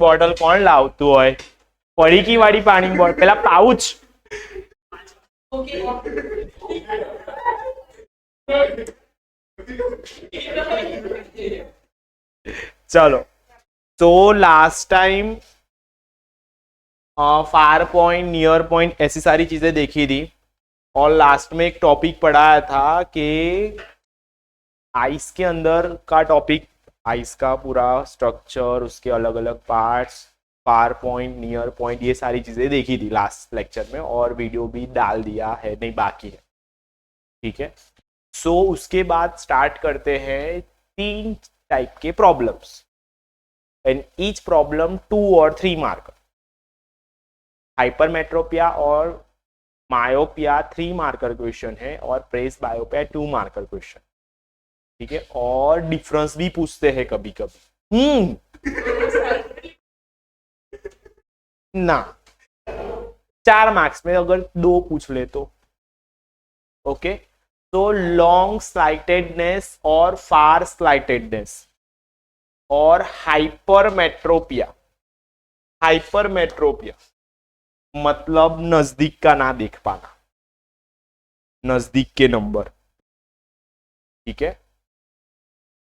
Bottle કોણ લાવતું હોય? પડીકી વાળી પાણી બોટલ, પેલા પાઉચ. चलो, तो last time far point, near point, ऐसी सारी चीजें देखी थी और लास्ट में एक टॉपिक पढ़ाया था कि आइस के अंदर का टॉपिक, आइस का पूरा स्ट्रक्चर, उसके अलग अलग parts, far point, near point, ये सारी चीजें देखी थी लास्ट लेक्चर में और वीडियो भी डाल दिया है, नहीं बाकी है, ठीक है। सो उसके बाद स्टार्ट करते हैं 3 टाइप के प्रॉब्लम्स एंड ईच प्रॉब्लम 2 और 3 मार्कर। हाइपरमेट्रोपिया और मायोपिया 3 मार्कर क्वेश्चन है और प्रेस बायोपिया 2 मार्कर क्वेश्चन, ठीक है। और डिफरेंस भी पूछते हैं कभी कभी, ना 4 मार्क्स में अगर 2 पूछ ले तो, ओके। तो लॉन्ग स्लाइटेडनेस और फार स्लाइटेडनेस और हाइपरमेट्रोपिया। हाइपरमेट्रोपिया मतलब नजदीक का ना देख पाना, नजदीक के नंबर, ठीक है।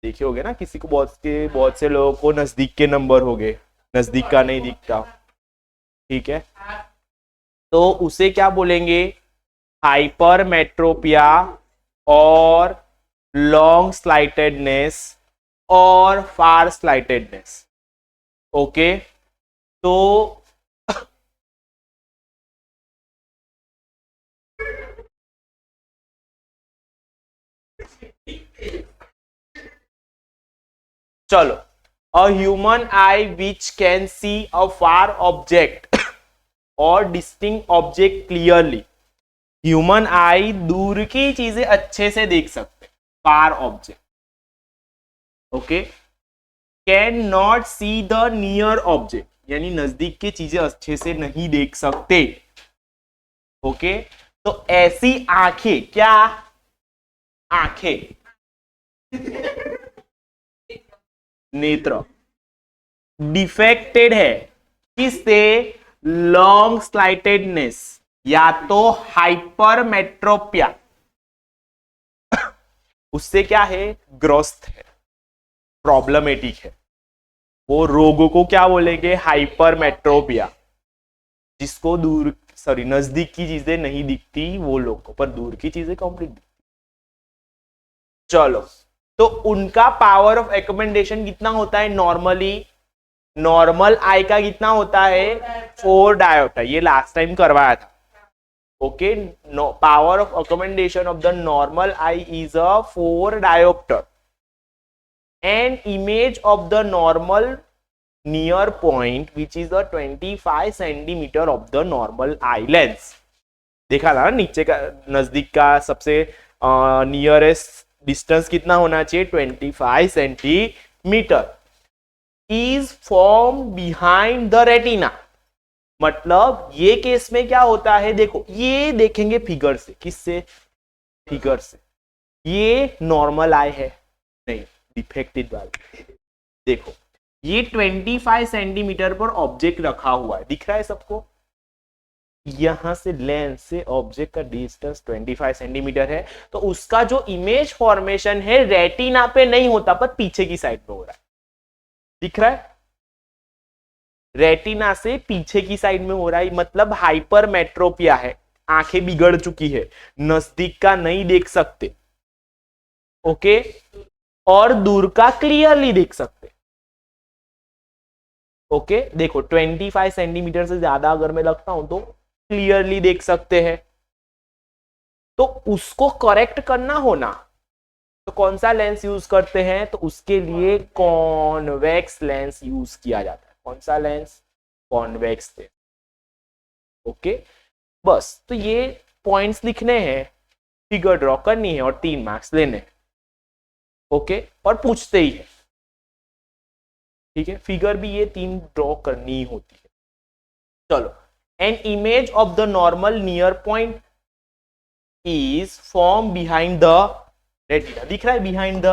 देखे होगे ना, किसी को बहुत से लोगों को नजदीक के नंबर हो गए, नजदीक का नहीं दिखता, ठीक है। तो उसे क्या बोलेंगे? हाइपरमेट्रोपिया और लॉन्ग स्लाइटेडनेस और फार स्लाइटेडनेस, ओके। तो चलो, a human eye which can see a far object और distinct object clearly. Human eye दूर की चीजें अच्छे से देख सकते, far object, okay. Can not see the near object, यानी नजदीक की चीजें अच्छे से नहीं देख सकते, ओके। तो ऐसी आंखें, क्या आंखें, नेत्र डिफेक्टेड है, किससे? लॉन्ग स्लाइटेडनेस या तो हाइपरमेट्रोपिया, उससे क्या है? ग्रस्त है, प्रॉब्लमेटिक है। वो रोगों को क्या बोलेंगे? हाइपरमेट्रोपिया। जिसको दूर, सॉरी, नजदीक की चीजें नहीं दिखती वो लोग को, पर दूर की चीजें कंप्लीट दिखती। चलो, तो उनका पावर ऑफ एक्मेंडेशन कितना होता है नॉर्मली? नॉर्मल आई का कितना होता है? 4 डायोप्टर, ये लास्ट टाइम करवाया था, okay. Power of accommodation of the normal I is a 4 dioptre and image of the normal near point which is the 25 centimetre of the normal eye lens. देखा था ना नीचे का, नजदीक का सबसे नियरेस्ट डिस्टेंस कितना होना चाहिए? 25 centimetre. Is form behind the retina, मतलब ये केस में क्या होता है? देखो, ये देखेंगे फिगर से, किससे? फिगर से। ये नॉर्मल आई है, नहीं, डिफेक्टेड वाली। देखो, ये 25 सेंटीमीटर पर ऑब्जेक्ट रखा हुआ है, दिख रहा है सबको? यहां से लेंस से ऑब्जेक्ट का डिस्टेंस 25 सेंटीमीटर है, तो उसका जो इमेज फॉर्मेशन है रेटिना पे नहीं होता, पर पीछे की साइड पे हो रहा है, दिख रहा है? रेटिना से पीछे की साइड में हो रहा है, मतलब हाइपरमेट्रोपिया है, आंखें बिगड़ चुकी है, नजदीक का नहीं देख सकते, ओके। और दूर का क्लियरली देख सकते, ओके। देखो, 25 सेंटीमीटर से ज्यादा अगर मैं लगता हूं तो क्लियरली देख सकते हैं। तो उसको करेक्ट करना होना तो कौन सा लेंस यूज करते हैं? तो उसके लिए कॉन्वेक्स लेंस यूज किया जाता है। कौन सा लेंस? Convex lens, okay. बस, तो ये पॉइंट्स लिखने हैं, फिगर ड्रॉ करनी है और 3 मार्क्स लेने हैं, ओके। और पूछते ही है, ठीक है। फिगर भी ये 3 ड्रॉ करनी होती है। चलो, an image of the normal near point is form behind the retina, दिख रहा है? Behind the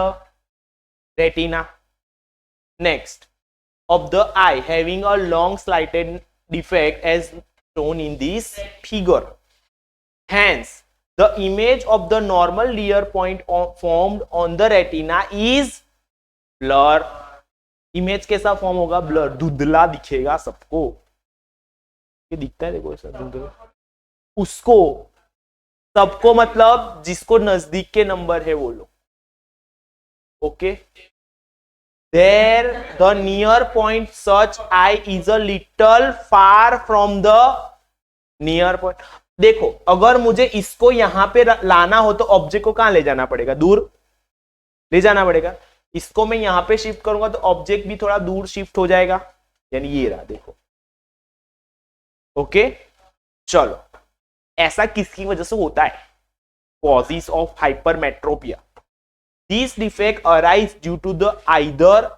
retina. Next, of the eye having a long slighted defect as shown in this figure. Hence, the image of the normal layer point formed on the retina is blur. Image कैसा form होगा? Blur, धुंधला दिखेगा सबको. ये दिखता है देखो ऐसा धुंधला. उसको, सबको मतलब जिसको नजदीक के नंबर है वो लोग. Okay. There, the near point such eye is a little far from the near point. देखो, अगर मुझे इसको यहां पे लाना हो तो ऑब्जेक्ट को कहां ले जाना पड़ेगा? दूर ले जाना पड़ेगा. इसको मैं यहां पे शिफ्ट करूंगा तो ऑब्जेक्ट भी थोड़ा दूर शिफ्ट हो जाएगा. यानी ये रहा, देखो. ओके, चलो. ऐसा किसकी वजह से होता है? Causes of hypermetropia. These defects arise due to the either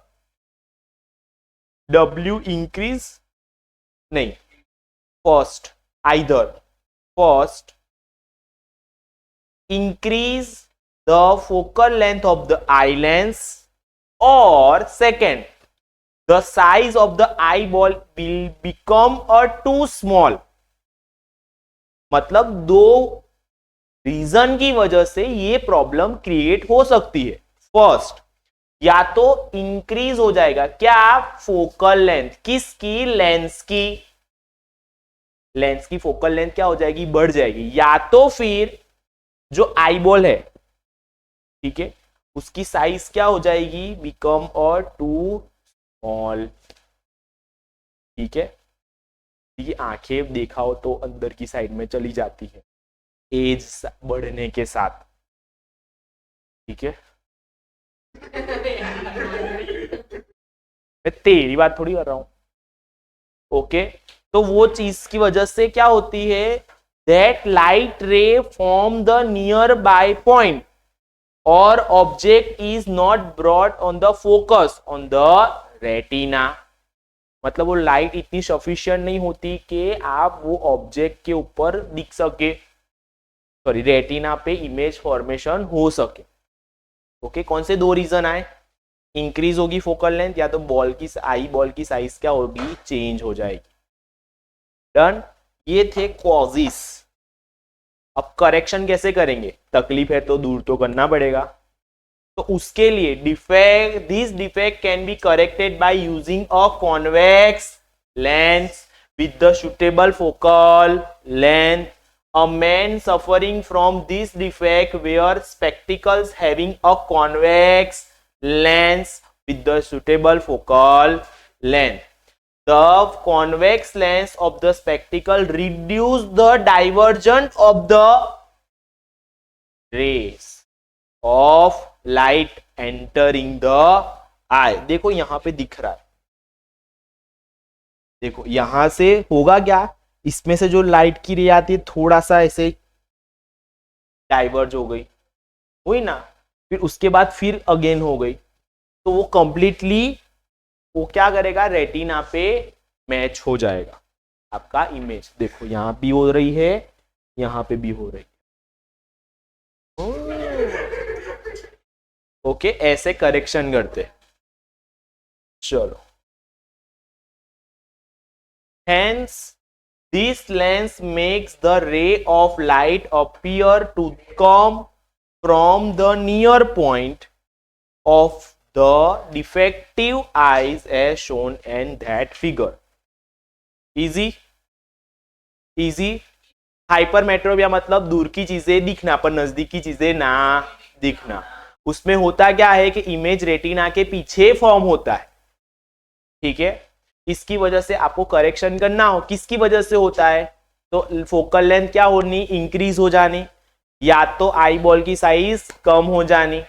W increase, नहीं, first increase the focal length of the eye lens, or second, the size of the eyeball will become too small. मतलब दो reason की वजह से ये problem create हो सकती है. फर्स्ट, या तो इंक्रीज हो जाएगा क्या? Focal length. किसकी? लेंस की. लेंस की फोकल लेंथ क्या हो जाएगी? बढ़ जाएगी. या तो फिर जो आईबॉल है, ठीक है, उसकी साइज क्या हो जाएगी? Become too small. ठीक है. ये आंखें देखा हो तो अंदर की साइड में चली जाती है एज बढ़ने के साथ. ठीक है. मैं तेरी बात थोड़ी कर रहा हूं. ओके. तो वो चीज की वजह से क्या होती है? That light ray from the near by point और object is not brought on the focus on the retina. मतलब वो लाइट इतनी सफिशिएंट नहीं होती कि आप वो ऑब्जेक्ट के ऊपर दिख सके, सॉरी रेटिना पे इमेज फॉर्मेशन हो सके. ओके. कौन से दो रीजन आए? इंक्रीज होगी फोकल लेंथ, या तो बॉल की आई बॉल की साइज क्या होगी? चेंज हो जाएगी. डन. ये थे कॉजेस. अब करेक्शन कैसे करेंगे? तकलीफ है तो दूर तो करना पड़ेगा. तो उसके लिए this defect can be corrected by using a convex lens with the suitable focal length. A man suffering from this defect wear spectacles having a convex lens with the suitable focal length. The convex lens of the spectacle reduce the divergence of the rays of light entering the eye. देखो यहां पे दिख रहा है. देखो यहां से होगा क्या? इसमें से जो लाइट की रे आती है थोड़ा सा ऐसे डाइवर्ज हो गई, हुई ना. फिर उसके बाद फिर अगेन हो गई. तो वो कंप्लीटली वो क्या करेगा? रेटिना पे मैच हो जाएगा आपका इमेज. देखो यहां भी हो रही है, यहां पे भी हो रही है. ओके. ऐसे करेक्शन करते. चलो. Hence, this lens makes the ray of light appear to come from the near point of the defective eyes as shown in that figure. Easy? Easy? Hypermetropia मतलब दूर की चीजें दिखना पर नजदीक की चीजें ना दिखना. उसमें होता क्या है कि इमेज रेटिना के पीछे फॉर्म होता है. ठीक है. इसकी वजह से आपको करेक्शन करना हो. किसकी वजह से होता है? तो फोकल लेंथ क्या होनी? इंक्रीज हो जानी, या तो आई बॉल की साइज कम हो जानी.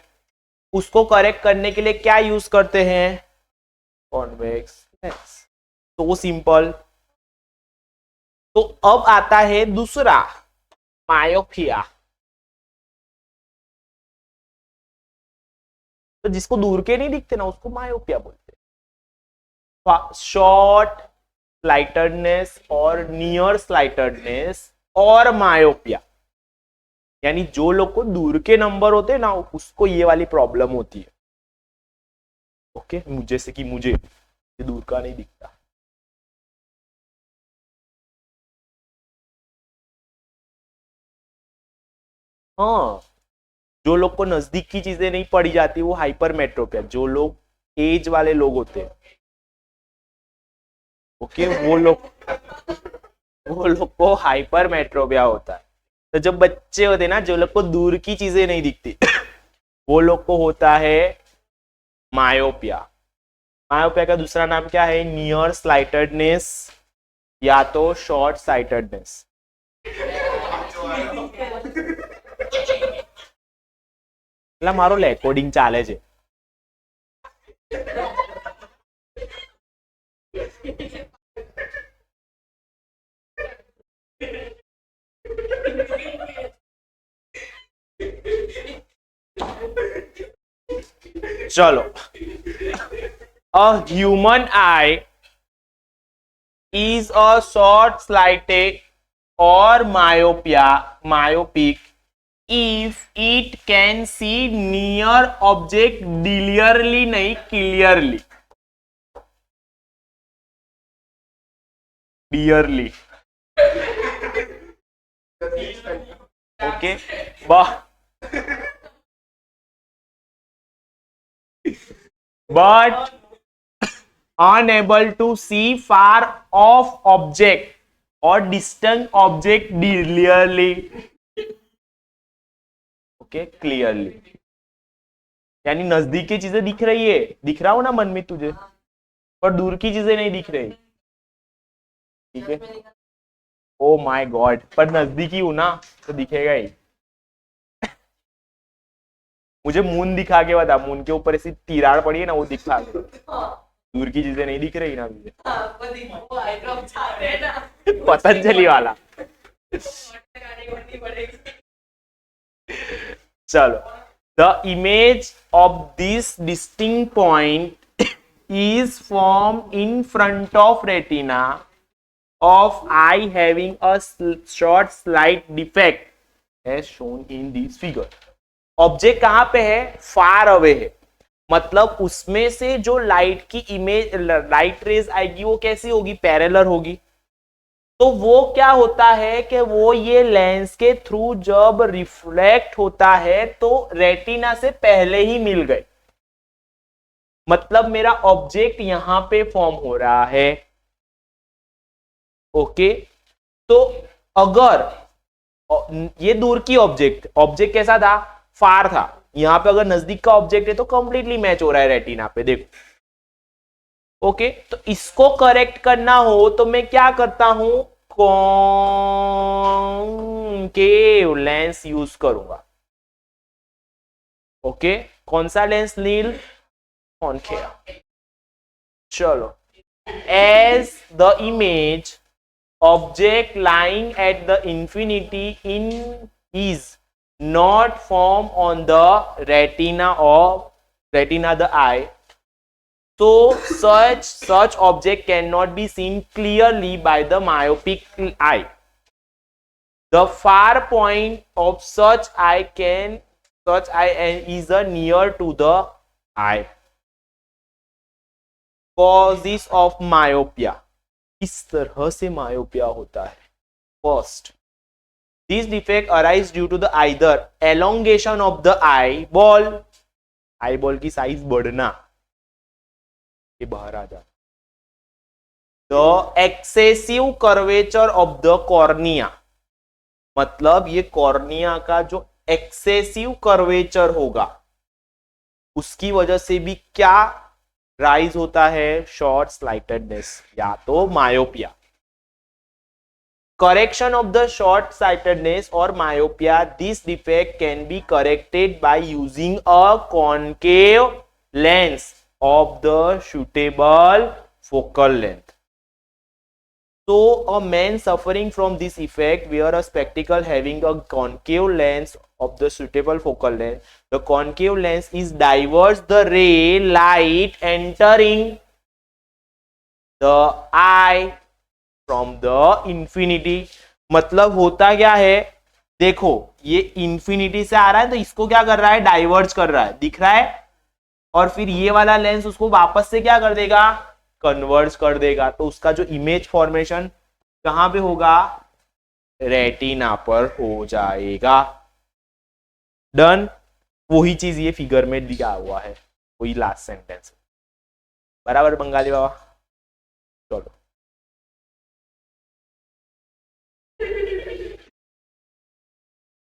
उसको करेक्ट करने के लिए क्या यूज करते हैं? Convex lens. तो वो सिंपल. तो अब आता है दूसरा, मायोपिया. तो जिसको दूर के नहीं दिखते ना उसको मायोपिया बोलते हैं. शॉर्ट स्लाइटेडनेस और नियर स्लाइटेडनेस और मायोपिया. यानी जो लोग को दूर के नंबर होते हैं ना उसको ये वाली प्रॉब्लम होती है. ओके. जैसे कि मुझे ये दूर का नहीं दिखता। हाँ, जो लोग को नजदीक की चीजें नहीं पड़ी जाती वो हाइपर मेट्रोपिया, जो लोग एज वाले लोग होते हैं, ओके, वो लोग को हाइपर मेट्रोपिया होता है। तो जब बच्चे होते हैं ना, जो लोग को दूर की चीजें नहीं दिखती वो लोग को होता है मायोपिया। मायोपिया का दूसरा नाम क्या है? नियर साइटेडनेस या तो शॉर्ट साइटेडनेस। એટલે મારો રેકોર્ડિંગ ચાલે છે। चलो, a human eye is a short sighted or myopic if it can see near object clearly, नहीं clearly, clearly, okay, but unable to see far off object or distant object clearly, okay, clearly, यानी नजदीक की चीजें दिख रही है, दिख रहा हो ना मन में तुझे, पर दूर की चीजें नहीं दिख रही, ठीक है? ओ माय गॉड, पर नजदीकी हूं ना तो दिखेगा ही। मुझे मून दिखा के बता, मून के ऊपर ऐसी तिराड़ पड़ी है ना, वो दिखा के। दूर की चीजें नहीं दिख रही ना मुझे। पतंजलि वाला। चलो, the image of this distinct point is formed in front of retina of eye having a short slight defect as shown in this figure। Object कहां पे है? फार अवे है, मतलब उसमें से जो लाइट की इमेज, लाइट रेज आएगी वो कैसी होगी? पैरेलल होगी। तो वो क्या होता है कि वो ये लेंस के थ्रू जब रिफ्लेक्ट होता है तो रेटिना से पहले ही मिल गए, मतलब मेरा ऑब्जेक्ट यहां पे फॉर्म हो रहा है, ओके। तो अगर ये दूर की ऑब्जेक्ट कैसा था? फार था। यहां पे अगर नजदीक का ऑब्जेक्ट है तो कंप्लीटली मैच हो रहा है रेटिना पे, देखो, ओके। तो इसको करेक्ट करना हो तो मैं क्या करता हूं? कॉन्केव लेंस यूज करूंगा, ओके। कौन सा लेंस नील? कॉन्केव। चलो, as the image object lying at the infinity in is not form on the retina the eye, so such object cannot be seen clearly by the myopic eye। The far point of such eye is near to the eye। Causes of myopia, किस तरह से myopia होता है? First, this defect arise due to the either elongation of the eyeball की size बढ़ना, ये बाहर आ जाता, the excessive curvature of the cornea, मतलब ये कॉर्निया का जो एक्सेसिव कर्वेचर होगा उसकी वजह से भी क्या राइज होता है? शॉर्ट साइटेडनेस या तो myopia. Correction of the short sightedness or myopia, this defect can be corrected by using a concave lens of the suitable focal length। So a man suffering from this effect wear a spectacle having a concave lens of the suitable focal length। The concave lens is diverts the ray light entering the eye from the infinity. मतलब होता क्या है? देखो, ये infinity से आ रहा है तो इसको क्या कर रहा है? डाइवर्ज कर रहा है, दिख रहा है, और फिर ये वाला लेंस उसको वापस से क्या कर देगा? कन्वर्ज कर देगा, तो उसका जो इमेज फॉर्मेशन कहाँ पे होगा, रेटिना पर हो जाएगा। डन। वही चीज ये फिगर में दिया हुआ है, वही लास्ट सेंटेंस। बराबर बंगाली बाबा? चलो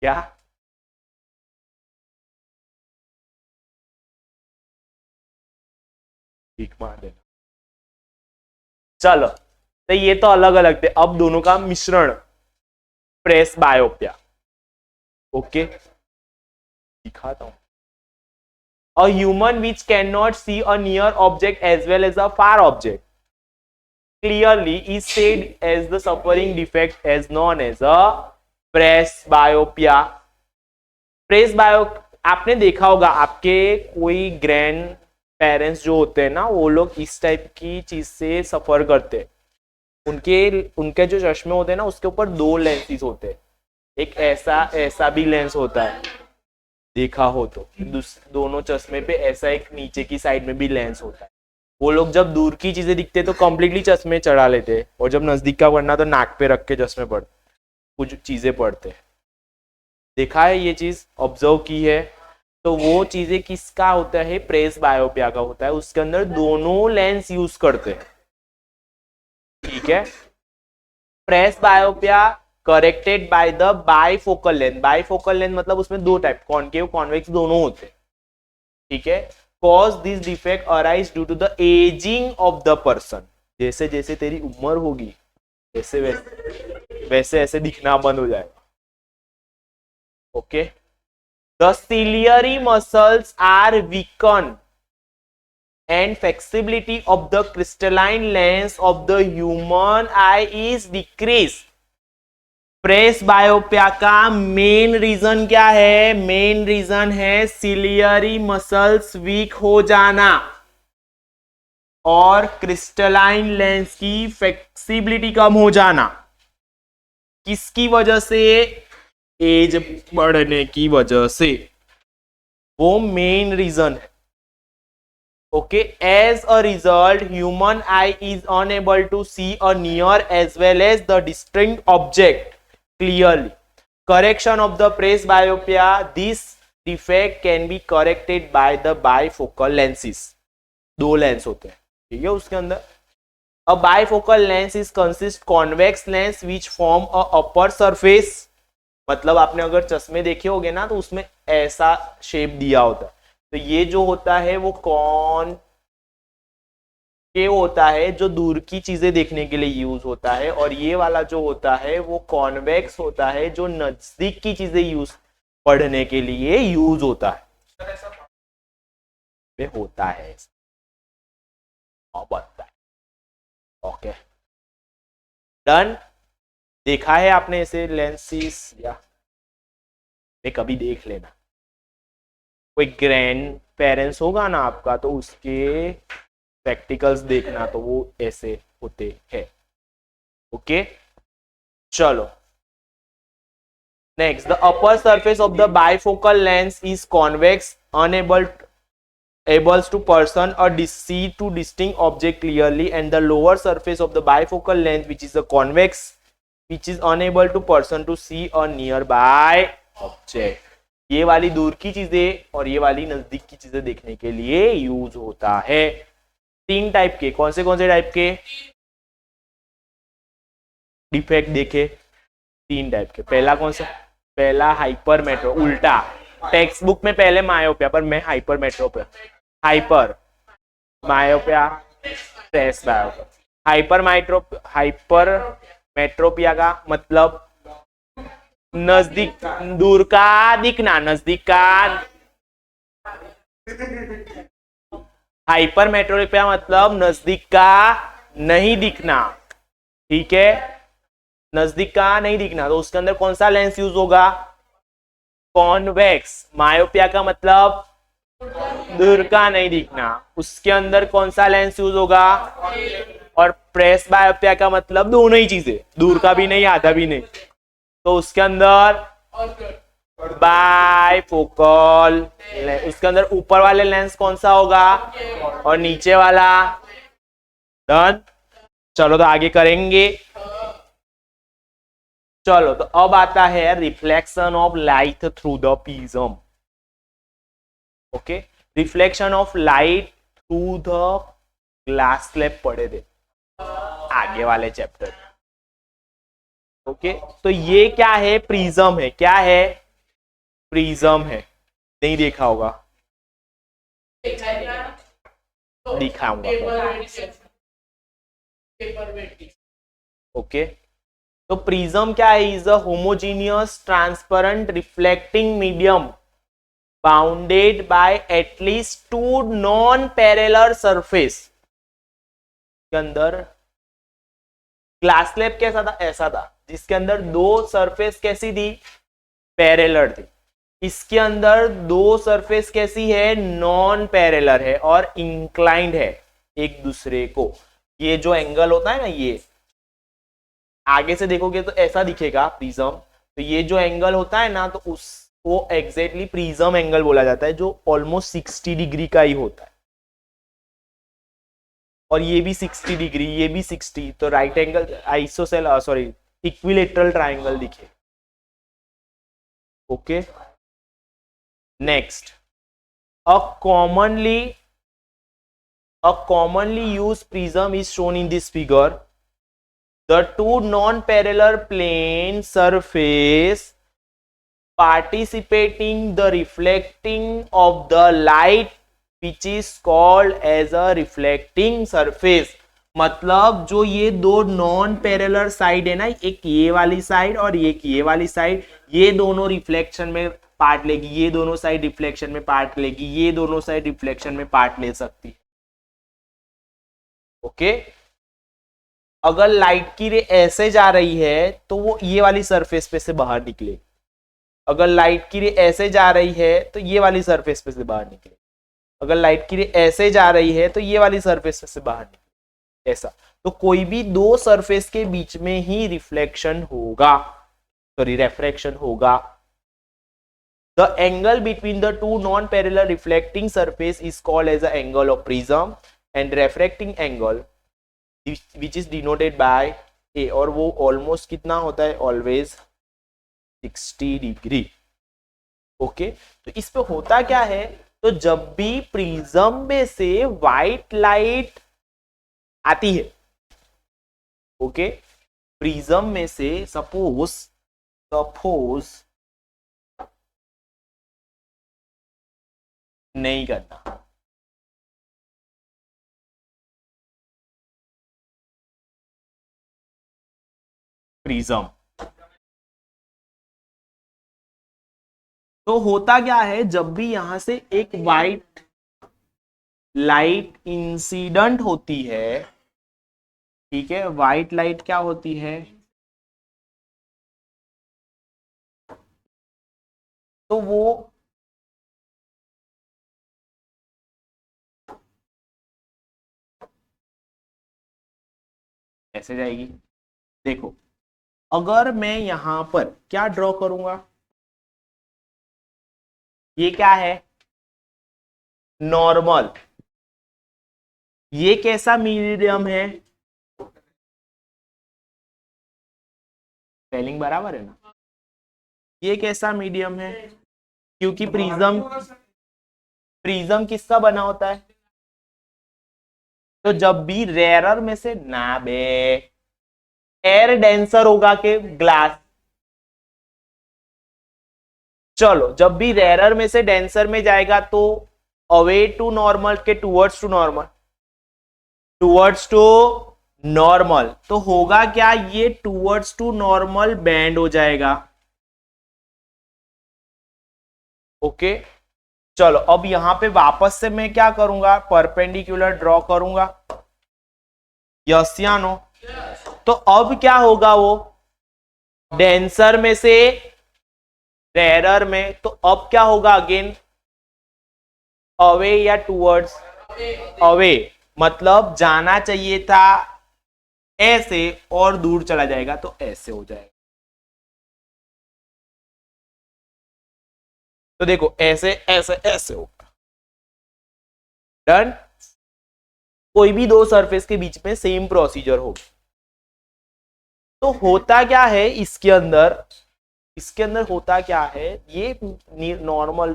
क्या ठीक मान देना। चलो, तो ये तो अलग अलग थे, अब दोनों का मिश्रण, प्रेस बायोपिया। ओके, दिखाता हूं। A human which cannot see a near object as well as a far object clearly is said as the suffering defect as known as a presbyopia. प्रेसबायो, आपने देखा होगा आपके कोई ग्रैंड पेरेंट्स जो होते हैं ना, वो लोग इस टाइप की चीज से सफर करते हैं। उनके जो चश्मे होते हैं ना, उसके ऊपर दो लेंसेज होते हैं, एक ऐसा भी लेंस होता है, देखा हो तो दोनों चश्मे पे ऐसा एक नीचे की साइड में भी लेंस होता है। वो लोग जब दूर की चीजें दिखते तो कम्प्लीटली चश्मे चढ़ा लेते, और जब नजदीक का पढ़ना तो नाक पे रख के चश्मे पढ़ते, कुछ चीजें पढ़ते। देखा है ये चीज, ऑब्जर्व की है? तो वो चीजें किसका होता है, प्रेस बायोपिया का होता है, उसके अंदर दोनों लेंस यूज करते हैं। ठीक है, presbyopia corrected by the bifocal length. Bifocal length मतलब उसमें दो टाइप, कॉनकेव कॉन्वेक्स दोनों होते हैं। ठीक है, cause this defect arise due to the ageing of the person. जैसे जैसे तेरी उम्र होगी वैसे वैसे ऐसे दिखना बंद हो जाएगा। Okay, the ciliary muscles are weaken and flexibility of the crystalline lens of the human eye is decreased. Presbyopia का मेन रीजन क्या है? मेन रीजन है सिलियरी मसल्स वीक हो जाना और क्रिस्टलाइन लेंस की फ्लेक्सिबिलिटी कम हो जाना। किसकी वजह से? एज बढ़ने की वजह से, वो मेन रीजन है। Okay, as a result, human eye is unable to see a near as well as the distant object clearly. Correction of the presbyopia, this defect can be corrected by the bifocal lenses. दो lens होते हैं, ठीक है उसके अंदर। A bifocal lens is consist convex lens which form a upper surface. मतलब आपने अगर चश्मे देखे होंगे ना, तो उसमें ऐसा शेप दिया होता है। तो ये जो होता है वो कॉनकेव होता है, जो दूर की चीजें देखने के लिए यूज होता है, और ये वाला जो होता है वो कॉन्वेक्स होता है, जो नजदीक की चीजें यूज पढ़ने के लिए यूज होता है। होता है ओके, डन। देखा है आपने ऐसे लेंसेस, या कभी देख लेना। कोई ग्रैंड पेरेंट्स होगा ना आपका, तो उसके प्रैक्टिकल्स देखना, तो वो ऐसे होते हैं। ओके, चलो next, the upper surface of the bifocal lens is convex, enables to person or see to distinct object clearly, and the lower surface of the bifocal lens which is a convex, which is unable to person to see a nearby object. ये वाली दूर की चीजें और ये वाली नजदीक की चीजें देखने के लिए यूज होता है। तीन टाइप के, कौन से टाइप के डिफेक्ट देखे? तीन टाइप के। पहला कौन सा? पहला हाइपर मेट्रो, उल्टा। टेक्स्ट बुक में पहले मायोपिया, पर मैं hypermetropia, hyper myopia, presbyopia. Hypermetropia का मतलब नजदीक, दूर का दिखना, नजदीक का। हाइपर मेट्रोपिया मतलब नजदीक का नहीं दिखना, ठीक है, नजदीक का नहीं दिखना। तो उसके अंदर कौन सा लेंस यूज होगा? कॉन्वेक्स। मायोपिया का मतलब दूर का नहीं दिखना, उसके अंदर कौन सा लेंस यूज होगा? और प्रेस बायोपिया का मतलब दोनों ही चीजें, दूर का भी नहीं आधा भी नहीं, तो उसके अंदर बाइफोकल। उसके अंदर ऊपर वाले लेंस कौन सा होगा और नीचे वाला डन। चलो तो आगे करेंगे। चलो तो अब आता है reflection of light through the prism. Okay, reflection of light through the glass slab पढ़े थे आगे वाले चैप्टर। ओके, तो ये क्या है? प्रिज्म है। क्या है? प्रिज्म है। नहीं देखा होगा, दिखाऊंगा। ओके, तो प्रिज्म क्या है? Is a homogeneous transparent reflecting medium bounded by at least to non parallel surface. के अंदर ग्लास स्लैब कैसा था? ऐसा था, जिसके अंदर दो सरफेस कैसी थी? पैरेलल थी। इसके अंदर दो सरफेस कैसी है? नॉन पैरेलल है और इंक्लाइंड है एक दूसरे को। ये जो एंगल होता है ना, ये आगे से देखोगे तो ऐसा दिखेगा प्रिज्म। तो ये जो एंगल होता है ना, तो उसको एग्जैक्टली प्रिज्म एंगल बोला जाता है, जो ऑलमोस्ट 60 डिग्री का ही होता है। और ये भी 60 डिग्री, ये भी 60, तो right angle isosceles sorry equilateral triangle दिखे। Okay, next, a commonly used prism is shown in this figure. The two non-parallel plane surface participating the reflecting of the light which is called as a reflecting surface. मतलब जो ये दो non parallel side है ना, एक ये वाली side और एक ये वाली साइड, ये दोनों रिफ्लेक्शन में पार्ट लेगी, ये दोनों साइड रिफ्लेक्शन में पार्ट लेगी, ये दोनों साइड रिफ्लेक्शन में पार्ट ले सकती है। ओके, अगर लाइट की रे ऐसे जा रही है तो वो ये वाली सरफेस पे से बाहर निकलेगी। अगर लाइट की रे ऐसे जा रही है तो ये वाली सरफेस पे से बाहर निकलेगी। अगर लाइट की रे ऐसे जा रही है तो ये वाली सरफेस पे से बाहर निकलेगी। ऐसा, तो कोई भी दो सरफेस के बीच में ही रिफ्लेक्शन होगा, सॉरी रेफ्रेक्शन होगा। The angle between the two non-parallel reflecting surface is called as the angle of prism, and refracting angle which is denoted by A, और वो almost कितना होता है? Always 60 degree. ओके, तो इस पे होता क्या है? तो जब भी प्रिज्म में से व्हाइट लाइट आती है, ओके, प्रिज्म में से सपोज नहीं करना, प्रिज्म तो होता क्या है? जब भी यहां से एक व्हाइट लाइट इंसिडेंट होती है, ठीक है, व्हाइट लाइट क्या होती है? तो वो ऐसे जाएगी। देखो, अगर मैं यहां पर क्या ड्रॉ करूंगा? ये क्या है? नॉर्मल। ये कैसा मीडियम है? स्पेलिंग बराबर है ना? ये कैसा मीडियम है? क्योंकि प्रिज्म किसका बना होता है? तो जब भी रेयरर में से ना बे, एयर डेंसर होगा के ग्लास। चलो, जब भी रेयरर में से डेंसर में जाएगा तो अवे टू नॉर्मल के towards to normal, towards to normal, तो होगा क्या? ये टूवर्ड्स टू नॉर्मल बैंड हो जाएगा। ओके, चलो अब यहां पे वापस से मैं क्या करूंगा? परपेंडिकुलर ड्रॉ करूंगा। यस या नो? तो अब क्या होगा? वो डेंसर में से रेयरर में, तो अब क्या होगा? अगेन अवे या टूवर्ड्स? अवे, मतलब जाना चाहिए था ऐसे और दूर चला जाएगा, तो ऐसे हो जाएगा। तो देखो, ऐसे ऐसे ऐसे होगा। डन। कोई भी दो सरफेस के बीच में सेम प्रोसीजर होगा। तो होता क्या है इसके अंदर होता क्या है, ये नॉर्मल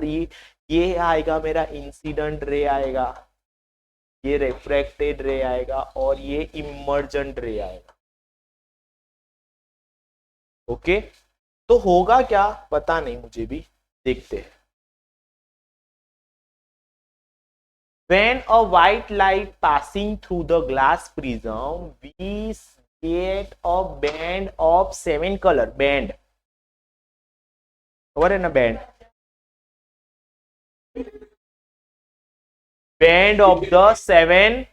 ये आएगा मेरा इंसिडेंट रे आएगा, ये रिफ्रैक्टेड रे आएगा और ये इमर्जेंट रे आएगा। ओके, तो होगा क्या पता नहीं, मुझे भी देखते हैं। When a white light passing through the glass prism, we get a band of 7 color band. What is a band? Band of the 7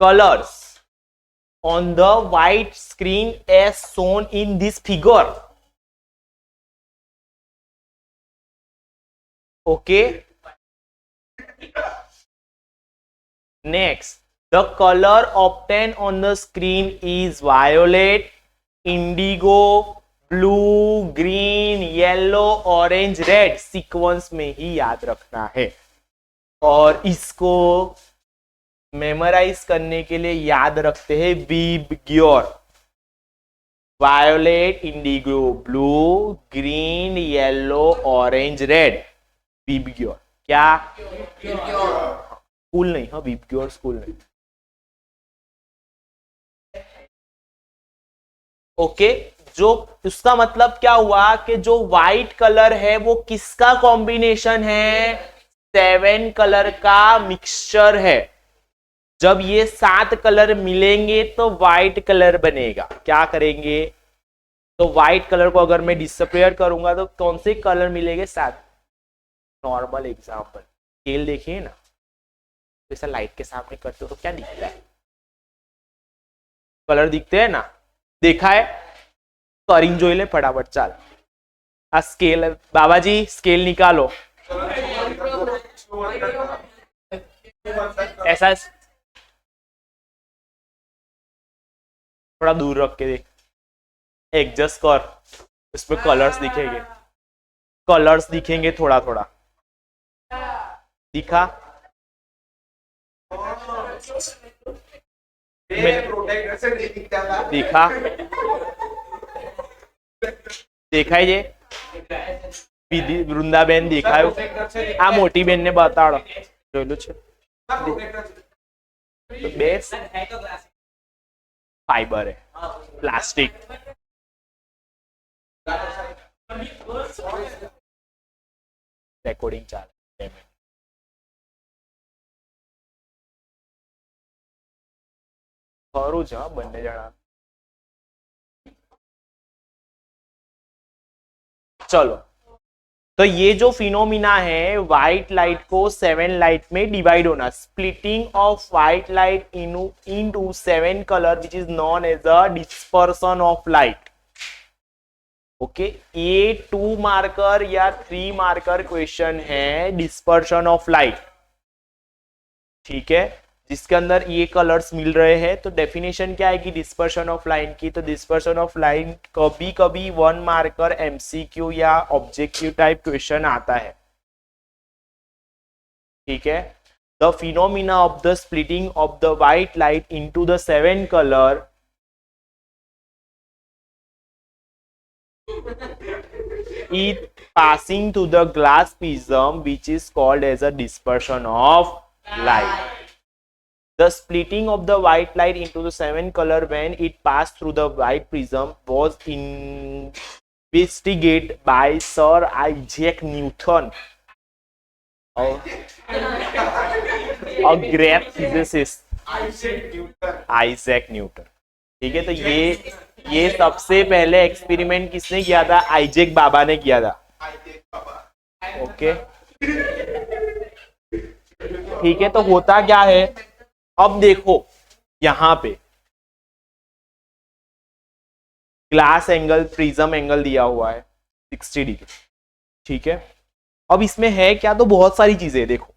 colors on the white screen as shown in this figure. Okay. Next, the color obtained on the screen is violet, indigo, blue, green, yellow, orange, red. Sequence में ही याद रखना है और इसको memorise करने के लिए याद रखते हैं VIBGYOR. Violet, Indigo, blue, green, yellow, orange, red, VIBGYOR. क्या स्कूल नहीं, हाँ विबग्योर स्कूल नहीं। ओके, जो उसका मतलब क्या हुआ कि जो व्हाइट कलर है वो किसका कॉम्बिनेशन है, 7 कलर का मिक्सचर है। जब ये 7 कलर मिलेंगे तो व्हाइट कलर बनेगा। क्या करेंगे, तो व्हाइट कलर को अगर मैं डिसअपियर करूंगा तो कौन से कलर मिलेंगे, 7। नॉर्मल एग्जांपल, स्केल देखिए ना, तो ऐसा लाइट के सामने करते हो तो क्या दिखता है, कलर दिखते हैं ना, देखा है, करिंग जो ले फटाफट चाल। आ स्केल बाबा जी स्केल निकालो, ऐसा थोड़ा दूर रख के देख, एडजस्ट कर, इसमें कलर्स दिखेंगे, कलर्स दिखेंगे थोड़ा थोड़ा, दिखा, दिखा, देखा ये वृंदाबेन देखायो, आ मोटी बेन ने बताड़ो, જોયેલું છે બેસ फाइबर है, प्लास्टिक। रेकॉर्डिंग चाल खरू छ बने जना। चलो, तो ये जो फिनोमिना है व्हाइट लाइट को 7 लाइट में डिवाइड होना, splitting of white light into 7 colour which is known as a dispersion of light. Okay, ये 2 मार्कर या 3 मार्कर क्वेश्चन है डिस्पर्शन ऑफ लाइट, ठीक है, जिसके अंदर ये कलर्स मिल रहे हैं। तो डेफिनेशन क्या है कि डिस्पर्शन ऑफ लाइन की, तो डिस्पर्शन ऑफ लाइन कभी कभी 1 मार्कर एमसीक्यू या ऑब्जेक्टिव टाइप क्वेश्चन आता है, ठीक है। The phenomena of the splitting of the white light into the 7 colour is passing to the glass prism which is called as a dispersion of light. The splitting of the white light into the 7 color when it passed through the white prism was investigated by Sir Isaac Newton, a great physicist. Isaac Newton, ठीक है। तो ये सबसे पहले experiment किसने किया था, Isaac बाबा ने किया था। ओके, ठीक है। तो होता क्या है, अब देखो यहां पे ग्लास एंगल, प्रिज्म एंगल दिया हुआ है 60 डिग्री, ठीक है। अब इसमें है क्या, तो बहुत सारी चीजें, देखो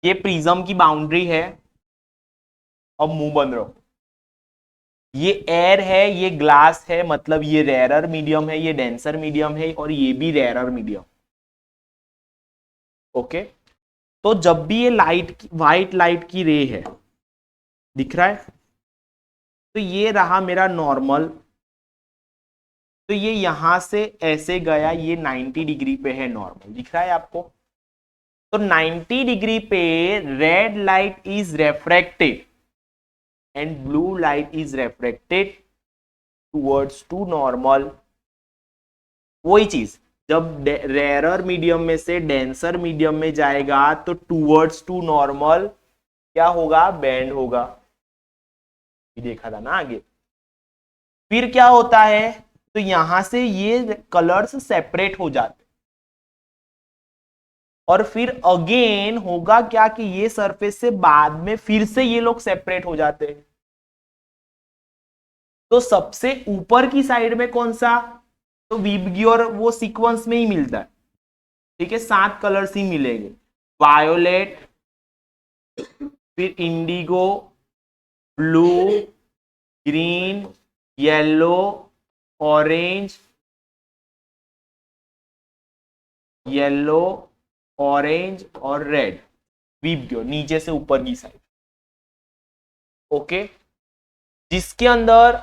ये प्रिज्म की बाउंड्री है, अब मुंह बंद रहो, ये एयर है, ये ग्लास है, मतलब ये रेयरर मीडियम है, ये डेंसर मीडियम है और ये भी रेयरर मीडियम। ओके, तो जब भी ये व्हाइट लाइट की रे है, दिख रहा है, तो ये रहा मेरा नॉर्मल, तो ये यहां से ऐसे गया, ये 90 डिग्री पे है नॉर्मल, दिख रहा है आपको। तो 90 डिग्री पे red light is refracted and blue light is refracted towards to normal. वही चीज जब रेयरर मीडियम में से डेंसर मीडियम में जाएगा तो टूवर्ड्स टू नॉर्मल क्या होगा, बेंड होगा, ये देखा था ना आगे। फिर क्या होता है, तो यहां से ये कलर्स सेपरेट हो जाते और फिर अगेन होगा क्या कि ये सरफेस से बाद में फिर से ये लोग सेपरेट हो जाते हैं। तो सबसे ऊपर की साइड में कौन सा, तो विबग्योर वो सीक्वेंस में ही मिलता है, ठीक है, 7 कलर्स ही मिलेंगे, वायोलेट, फिर Indigo, blue, green, yellow, orange, yellow, orange और रेड, विबग्योर नीचे से ऊपर की साइड। ओके, जिसके अंदर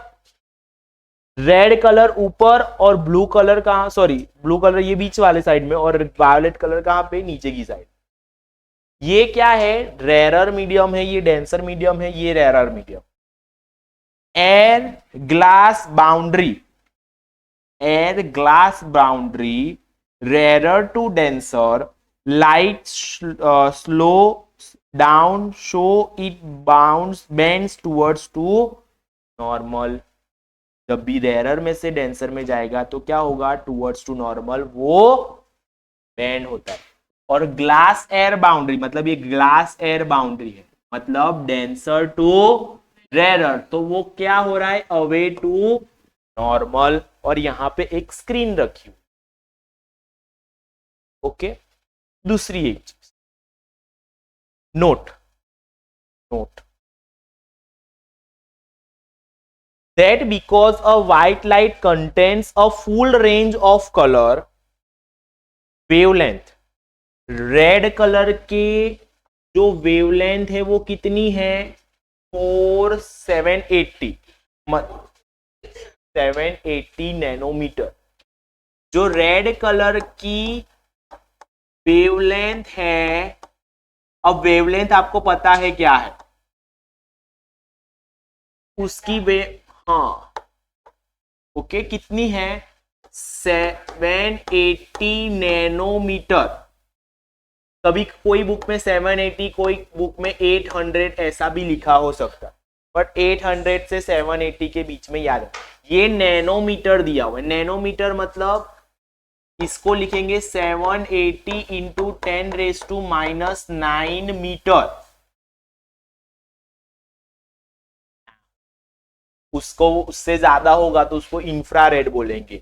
रेड कलर ऊपर और ब्लू कलर कहां, सॉरी ब्लू कलर ये बीच वाले साइड में और वायोलेट कलर कहां पे, नीचे की साइड। ये क्या है, रेयरर मीडियम है, ये डेंसर मीडियम है, ये rarer medium. Air glass boundary, air glass boundary, rarer to denser, light slow down, show it bends towards to normal। जब भी रेयरर में से डेंसर में जाएगा तो क्या होगा, टूवर्ड्स टू नॉर्मल वो बेंड होता है। और ग्लास एयर बाउंड्री मतलब ये ग्लास एयर बाउंड्री है, मतलब डेंसर टू रेयरर, तो वो क्या हो रहा है, अवे टू नॉर्मल। और यहां पे एक स्क्रीन रखी, ओके। दूसरी एक चीज, note that because a white light contains a full range of color wavelength, red colour के जो वेवलेंथ है वो कितनी है, 780 नैनोमीटर। जो रेड कलर की वेवलेंथ है, अब वेवलेंथ आपको पता है क्या है उसकी हाँ, ओके, कितनी है, 780 नैनोमीटर। कभी कोई बुक में 780, कोई बुक में 800 ऐसा भी लिखा हो सकता है, बट 800 से 780 के बीच में याद है। ये नैनोमीटर दिया हुआ है, नैनोमीटर मतलब इसको लिखेंगे 780 इंटू 10⁻⁻9 मीटर। उसको उससे ज्यादा होगा तो उसको इंफ्रारेड बोलेंगे,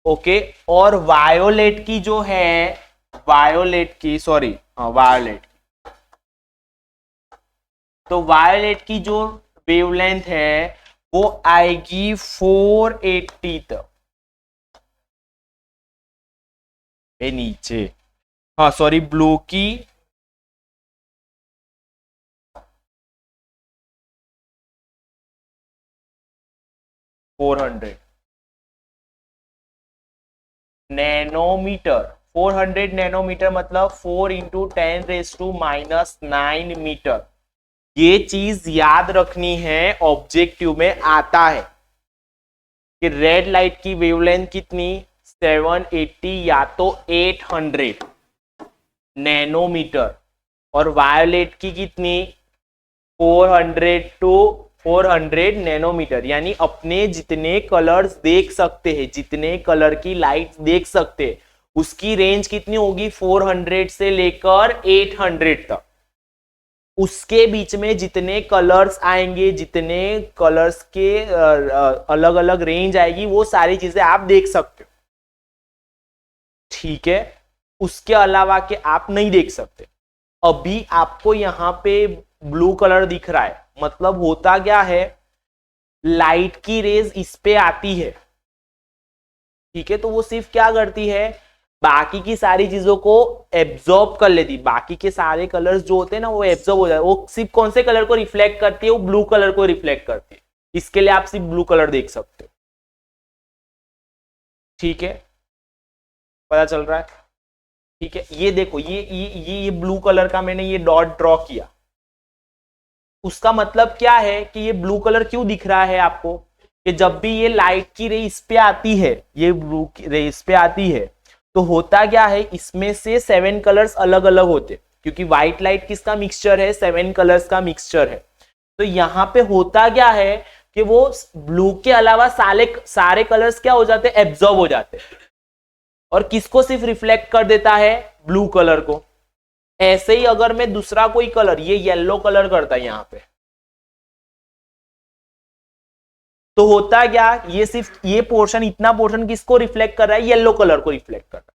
ओके। और वायोलेट की जो है, वायोलेट की तो वायोलेट की जो वेवलेंथ है वो आएगी 480 तक, नीचे, हाँ सॉरी, ब्लू की 400 नैनोमीटर। 400 नैनोमीटर मतलब 4 इंटू 10⁻⁹ मीटर। ये चीज याद रखनी है, ऑब्जेक्टिव में आता है कि रेड लाइट की वेवलेंथ कितनी, 780 या तो 800 नैनोमीटर, और वायोलेट की कितनी 400 नैनोमीटर। यानी अपने जितने कलर्स देख सकते हैं, जितने कलर की लाइट देख सकते हैं, उसकी रेंज कितनी होगी, 400 से लेकर 800 तक। उसके बीच में जितने कलर्स आएंगे, जितने कलर्स के अलग अलग रेंज आएगी, वो सारी चीजें आप देख सकते हो, ठीक है। उसके अलावा के आप नहीं देख सकते। अभी आपको यहां पे ब्लू कलर दिख रहा है, मतलब होता क्या है, लाइट की रेज इस पे आती है, ठीक है, तो वो सिर्फ क्या करती है, बाकी की सारी चीजों को एब्जॉर्ब कर लेती, बाकी के सारे कलर्स जो होते हैं ना वो एब्जॉर्ब हो जाए, वो सिर्फ कौन से कलर को रिफ्लेक्ट करती है, वो ब्लू कलर को रिफ्लेक्ट करती है, इसके लिए आप सिर्फ ब्लू कलर देख सकते हो। ठीक है, पता चल रहा है? ठीक है, ये देखो ये ब्लू कलर का मैंने ये डॉट ड्रॉ किया, उसका मतलब क्या है कि ये ब्लू कलर क्यों दिख रहा है आपको, कि जब भी ये लाइट की रे इस पे आती है, ये ब्लू की रे इस पे आती है, तो होता क्या है, इसमें से 7 कलर्स अलग अलग होते, क्योंकि व्हाइट लाइट किसका मिक्सचर है, 7 कलर्स का मिक्सचर है। तो यहाँ पे होता क्या है कि वो ब्लू के अलावा सारे कलर्स क्या हो जाते हैं, एब्जॉर्ब हो जाते हैं, और किसको सिर्फ रिफ्लेक्ट कर देता है, ब्लू कलर को। ऐसे ही अगर मैं दूसरा कोई कलर, ये येलो कलर करता है यहां पे, तो होता क्या, ये सिर्फ ये पोर्शन, इतना पोर्शन किसको रिफ्लेक्ट कर रहा है, येलो कलर को रिफ्लेक्ट कर रहा है।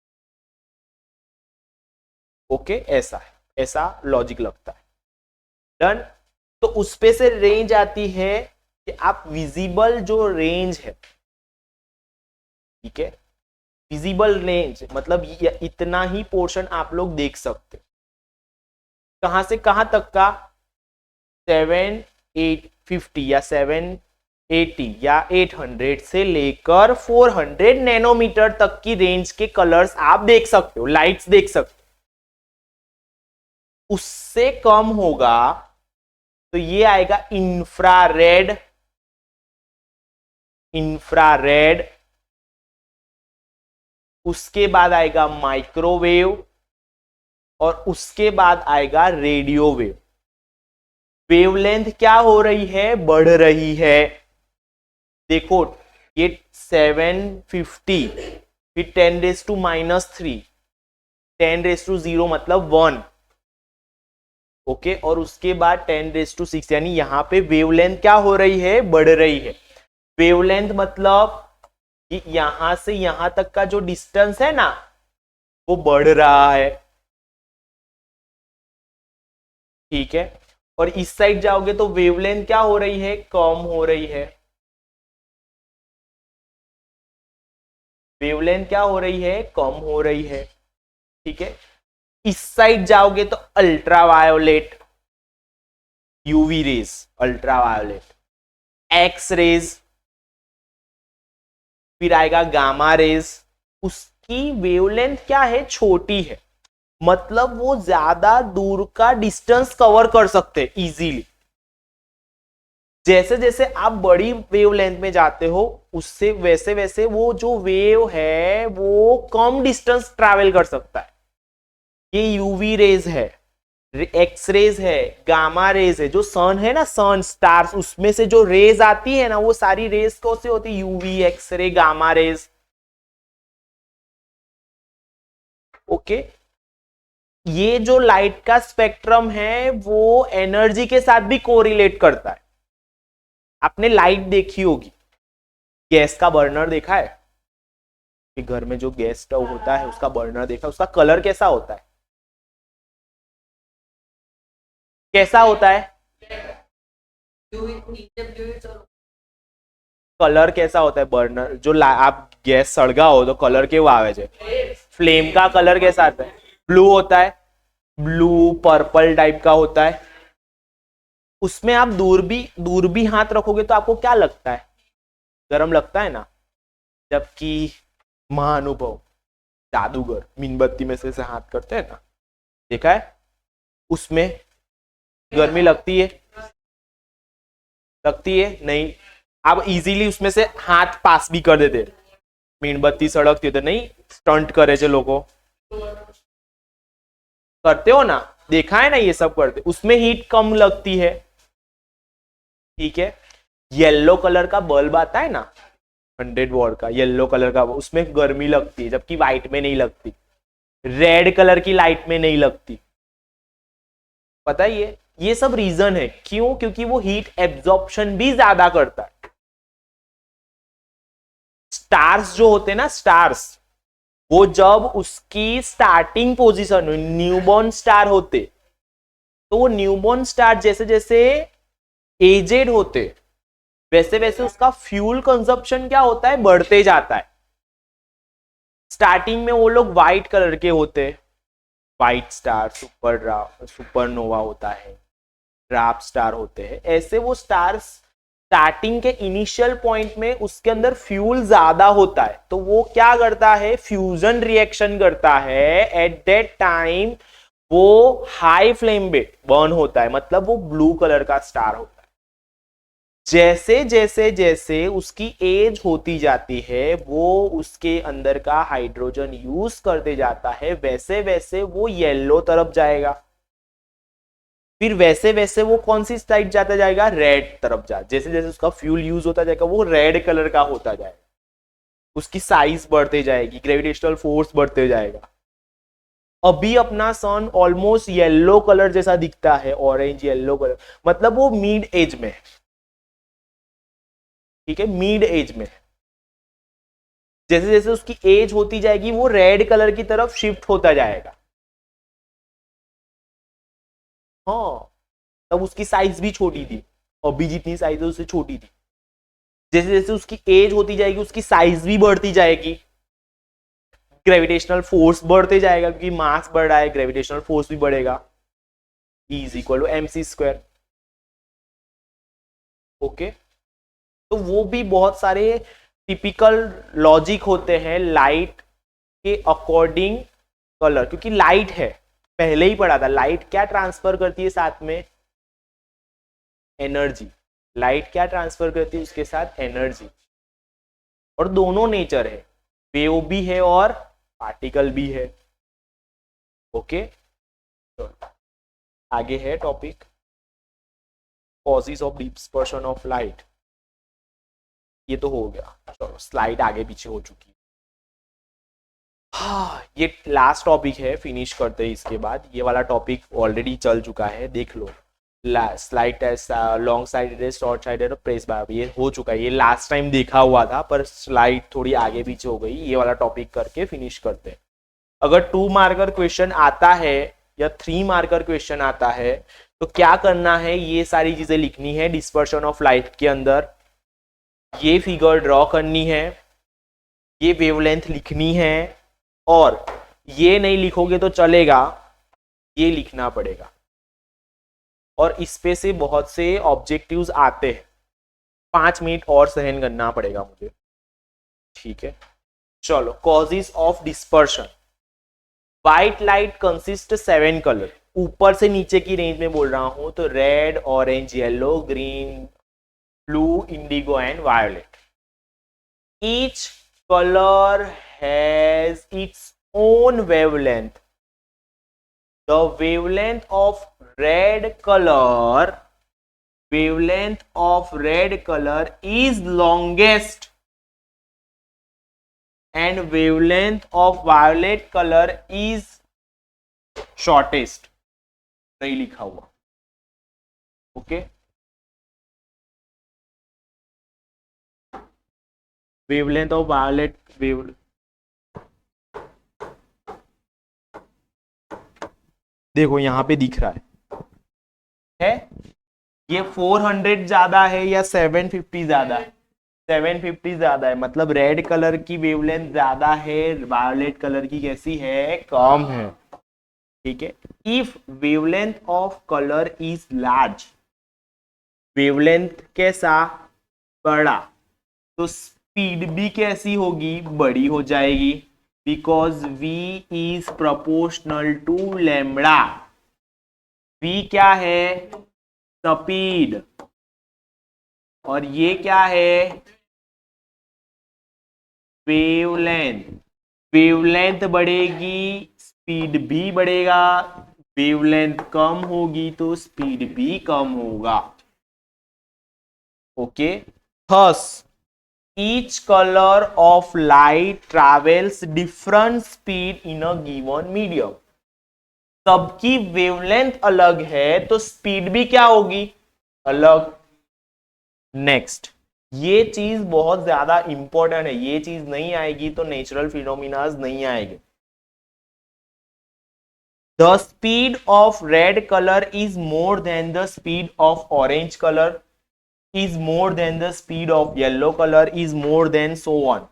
ओके, ऐसा है, ऐसा लॉजिक लगता है। डन। तो उस पे से रेंज आती है कि आप विजिबल जो रेंज है, ठीक है, विजिबल रेंज मतलब इतना ही पोर्शन आप लोग देख सकते हो। कहां से कहां तक का, 750 या 780 या 800 से लेकर 400 नैनोमीटर तक की रेंज के कलर्स आप देख सकते हो, लाइट्स देख सकते हो। उससे कम होगा तो ये आएगा इंफ्रारेड, इंफ्रारेड, उसके बाद आएगा माइक्रोवेव, और उसके बाद आएगा रेडियो वेव। वेवलेंथ क्या हो रही है, बढ़ रही है। देखो ये 750, फिर 10⁻⁻3, 10⁻0 मतलब 1, ओके, और उसके बाद 10⁻6, यानी यहां पे वेवलेंथ क्या हो रही है, बढ़ रही है। वेवलेंथ मतलब कि यहां से यहां तक का जो डिस्टेंस है ना, वो बढ़ रहा है, ठीक है। और इस साइड जाओगे तो वेवलेंथ क्या हो रही है, कम हो रही है। वेवलेंथ क्या हो रही है, कम हो रही है, ठीक है। इस साइड जाओगे तो ultraviolet, UV rays, ultraviolet, X rays, फिर आएगा गामा रेज। उसकी वेवलेंथ क्या है, छोटी है, मतलब वो ज्यादा दूर का डिस्टेंस कवर कर सकते हैं इजीली। जैसे जैसे आप बड़ी वेवलेंथ में जाते हो, उससे वैसे वैसे वो जो वेव है वो कम डिस्टेंस ट्रैवल कर सकता है। ये यूवी रेज है, एक्स रेज है, गामा रेज है, जो सन है ना, सन स्टार्स, उसमें से जो रेज आती है ना, वो सारी रेज कौन सी होती है, UV, X ray, gamma rays. Okay, ये जो लाइट का स्पेक्ट्रम है वो एनर्जी के साथ भी कोरिलेट करता है। आपने लाइट देखी होगी, गैस का बर्नर देखा है कि घर में जो गैस स्टोव होता है उसका बर्नर देखा, उसका कलर कैसा होता है, कैसा होता है, कलर कैसा होता है बर्नर जो आप गैस सड़गा हो तो कलर केवो आवे छे, फ्लेम का कलर कैसा आता है, ब्लू होता है, ब्लू पर्पल टाइप का होता है। उसमें आप दूर भी हाथ रखोगे तो आपको क्या लगता है, गर्म लगता है ना। जबकि महाअनुभव जादूगर मीनबत्ती में से हाथ करते हैं ना, देखा है, उसमें गर्मी लगती है, लगती है नहीं। आप इजीली उसमें से हाथ पास भी कर देते, मीनबत्ती सड़कती है तो नहीं, स्टंट करे छे लोगों, करते हो ना, देखा है ना, ये सब करते, उसमें हीट कम लगती है, ठीक है। येलो कलर का बल्ब आता है ना, 100 वॉट का येलो कलर का, उसमें गर्मी लगती है, जबकि व्हाइट में नहीं लगती, रेड कलर की लाइट में नहीं लगती। पता है ये सब रीजन है क्यों, क्योंकि वो हीट एब्जॉर्प्शन भी ज्यादा करता है। स्टार्स जो होते हैं ना, स्टार्स, वो जब उसकी स्टार्टिंग पोजीशन न्यूबॉर्न स्टार होते, तो वो न्यूबॉर्न स्टार जैसे जैसे एजेड होते, वैसे वैसे उसका फ्यूल कंजप्शन क्या होता है, बढ़ते जाता है। स्टार्टिंग में वो लोग व्हाइट कलर के होते हैं, व्हाइट स्टार, सुपरनोवा होता है, ड्राफ स्टार होते हैं। ऐसे वो स्टार्स स्टार्टिंग के इनिशियल पॉइंट में उसके अंदर फ्यूल ज्यादा होता है, तो वो क्या करता है, फ्यूजन रिएक्शन करता है। एट दैट टाइम वो हाई फ्लेम पे बर्न होता है, मतलब वो ब्लू कलर का स्टार होता है। जैसे जैसे जैसे उसकी एज होती जाती है, वो उसके अंदर का हाइड्रोजन यूज करते जाता है, वैसे वैसे वो येलो तरफ जाएगा। फिर वैसे वैसे वो कौन सी साइड जाता जाएगा, रेड तरफ जा। जैसे जैसे उसका फ्यूल यूज होता जाएगा वो रेड कलर का होता जाएगा, उसकी साइज बढ़ते जाएगी, ग्रेविटेशनल फोर्स बढ़ते जाएगा। अभी अपना सन ऑलमोस्ट येलो कलर जैसा दिखता है, ऑरेंज येलो कलर, मतलब वो मिड एज में है। ठीक है, मिड एज में। जैसे जैसे उसकी एज होती जाएगी वो रेड कलर की तरफ शिफ्ट होता जाएगा। हाँ, तब उसकी साइज भी छोटी थी, अभी जितनी साइज है उससे छोटी थी। जैसे जैसे उसकी एज होती जाएगी उसकी साइज भी बढ़ती जाएगी, ग्रेविटेशनल फोर्स बढ़ते जाएगा, क्योंकि मास बढ़ रहा है, ग्रेविटेशनल फोर्स भी बढ़ेगा। E is equal to mc²। Okay, तो वो भी बहुत सारे टिपिकल लॉजिक होते हैं लाइट के अकॉर्डिंग कलर, क्योंकि लाइट है, पहले ही पढ़ा था, लाइट क्या ट्रांसफर करती है साथ में, एनर्जी। लाइट क्या ट्रांसफर करती है उसके साथ, एनर्जी। और दोनों नेचर है, वेव भी है और पार्टिकल भी है। ओके, आगे है topic causes of dispersion of light. ये तो हो गया, चलो स्लाइड आगे पीछे हो चुकी है। हाँ, ये लास्ट टॉपिक है, फिनिश करते हैं इसके बाद। ये वाला टॉपिक ऑलरेडी चल चुका है, देख लो। Slide test, long sided, short sided और प्रेस बार, ये हो चुका है। ये लास्ट टाइम देखा हुआ था, पर स्लाइड थोड़ी आगे पीछे हो गई। ये वाला टॉपिक करके फिनिश करते हैं। अगर 2 मार्कर क्वेश्चन आता है या 3 मार्कर क्वेश्चन आता है तो क्या करना है, ये सारी चीजें लिखनी है डिस्पर्शन ऑफ लाइट के अंदर। ये फिगर ड्रॉ करनी है, ये वेवलेंथ लिखनी है, और ये नहीं लिखोगे तो चलेगा, ये लिखना पड़ेगा। और इस पे से बहुत से ऑब्जेक्टिव्स आते हैं। 5 मिनट और सहन करना पड़ेगा मुझे, ठीक है। चलो, causes of dispersion. White light consist 7 colour, ऊपर से नीचे की रेंज में बोल रहा हूं तो red, orange, yellow, green, blue, Indigo and violet. Each colour has its own wavelength. The wavelength of red color is longest and wavelength of violet color is shortest. नहीं लिखा हुआ, ओके। वेवलेंथ ऑफ वायोलेट देखो यहां पे दिख रहा है ये 400 ज्यादा है या 750 ज्यादा है, 750 ज्यादा है, मतलब रेड कलर की वेवलेंथ ज्यादा है, वायोलेट कलर की कैसी है, कम है। ठीक है, if wavelength of colour is large, wavelength कैसा, बड़ा, तो स्पीड भी कैसी होगी, बड़ी हो जाएगी, because v is proportional to lambda. v क्या है, स्पीड, और ये क्या है, वेवलेंथ। वेवलेंथ बढ़ेगी, स्पीड भी बढ़ेगा, वेवलेंथ कम होगी तो स्पीड भी कम होगा। Okay, thus each color of light travels different speed in a given medium। सबकी वेवलेंथ अलग है तो स्पीड भी क्या होगी, अलग। नेक्स्ट, ये चीज बहुत ज्यादा इंपॉर्टेंट है, ये चीज नहीं आएगी तो नेचुरल फिनोमिनाज नहीं आएंगे। The speed of red colour is more than the speed of orange colour, is more than the speed of yellow color, is more than so on।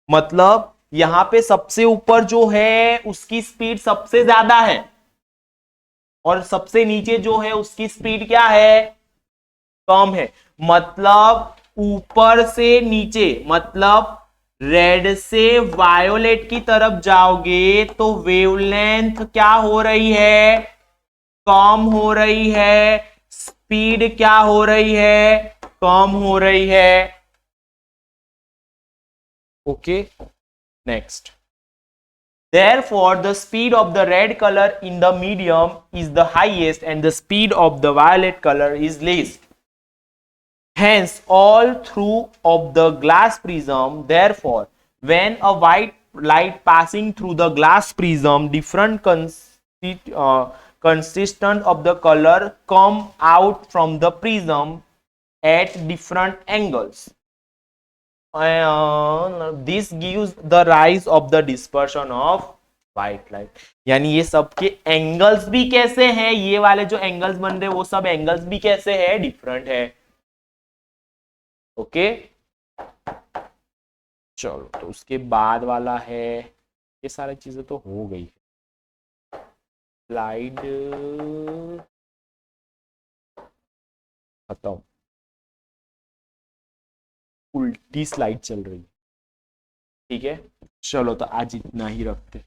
मतलब यहां पे सबसे ऊपर जो है उसकी स्पीड सबसे ज्यादा है और सबसे नीचे जो है उसकी स्पीड क्या है, कम है। मतलब ऊपर से नीचे, मतलब रेड से वायोलेट की तरफ जाओगे तो वेवलेंथ क्या हो रही है, कम हो रही है, स्पीड क्या हो रही है, कम हो रही है। Okay, next. Therefore, the speed of the red color in the medium is the highest and the speed of the violet color is least. Hence, all through of the glass prism, therefore, when a white light passing through the glass prism, different consistent of the color come out from the prism at different angles. This gives the rise of the dispersion of white light. यानी ये सबके angles भी कैसे हैं, ये वाले जो angles बन रहे वो सब एंगल्स भी कैसे है, डिफरेंट है। ओके, चलो तो उसके बाद वाला है, ये सारी चीजें तो हो गई। स्लाइड खत्म, उल्टी स्लाइड चल रही है। ठीक है, चलो तो आज इतना ही रखते।